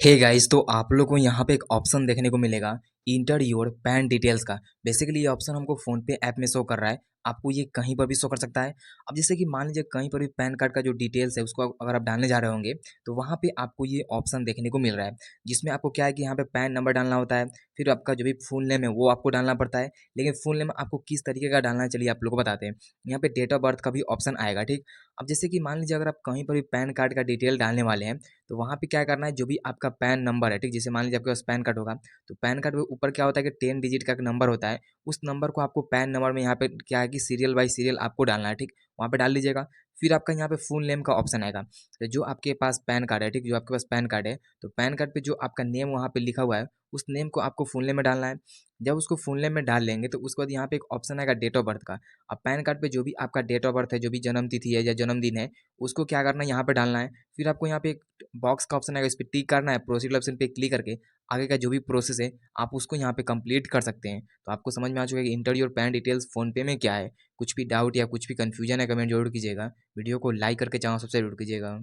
Hey guys, तो आप लोग को यहाँ पे एक ऑप्शन देखने को मिलेगा इंटर योर पैन डिटेल्स का। बेसिकली ये ऑप्शन हमको फोन पे ऐप में शो कर रहा है। आपको ये कहीं पर भी शो कर सकता है। अब जैसे कि मान लीजिए कहीं पर भी पैन कार्ड का जो डिटेल्स है उसको अगर आप डालने जा रहे होंगे तो वहाँ पे आपको ये ऑप्शन देखने को मिल रहा है, जिसमें आपको क्या है कि यहाँ पे पैन नंबर डालना होता है। फिर आपका जो भी फुल नेम है वो आपको डालना पड़ता है। लेकिन फुल नेम आपको किस तरीके का डालना है चलिए आप लोग को बताते हैं। यहाँ पे डेट ऑफ बर्थ का भी ऑप्शन आएगा, ठीक। अब जैसे कि मान लीजिए अगर आप कहीं पर भी पैन कार्ड का डिटेल डालने वाले हैं तो वहाँ पे क्या करना है, जो भी आपका पैन नंबर है, ठीक। जैसे मान लीजिए आपके पास पैन कार्ड होगा तो पैन कार्ड के ऊपर क्या होता है कि 10 डिजिट का एक नंबर होता है। उस नंबर को आपको पैन नंबर में यहाँ पे क्या है कि सीरियल बाय सीरियल आपको डालना है, ठीक। वहाँ पे डाल लीजिएगा। फिर आपका यहाँ पे फुल नेम का ऑप्शन आएगा। तो जो आपके पास पैन कार्ड है, ठीक, जो आपके पास पैन कार्ड है तो पैन कार्ड पे जो आपका नेम वहाँ पे लिखा हुआ है उस नेम को आपको फुल नेम में डालना है। जब उसको फुल नेम में डाल लेंगे तो उसके बाद यहाँ पे एक ऑप्शन आएगा डेट ऑफ बर्थ का। अब पैन कार्ड पे जो भी आपका डेट ऑफ बर्थ है, जो भी जन्म तिथि है या जन्मदिन है, उसको क्या करना है यहाँ पे डालना है। फिर आपको यहाँ पे एक बॉक्स का ऑप्शन आएगा, इस पे टिक करना है, प्रोसीड ऑप्शन पे क्लिक करके आगे का जो भी प्रोसेस है आप उसको यहाँ पे कंप्लीट कर सकते हैं। तो आपको समझ में आ चुका है कि inter your pan details phone पे में क्या है। कुछ भी डाउट या कुछ भी कंफ्यूजन है कमेंट जरूर कीजिएगा। वीडियो को लाइक करके चैनल सब्सक्राइब जरूर कीजिएगा।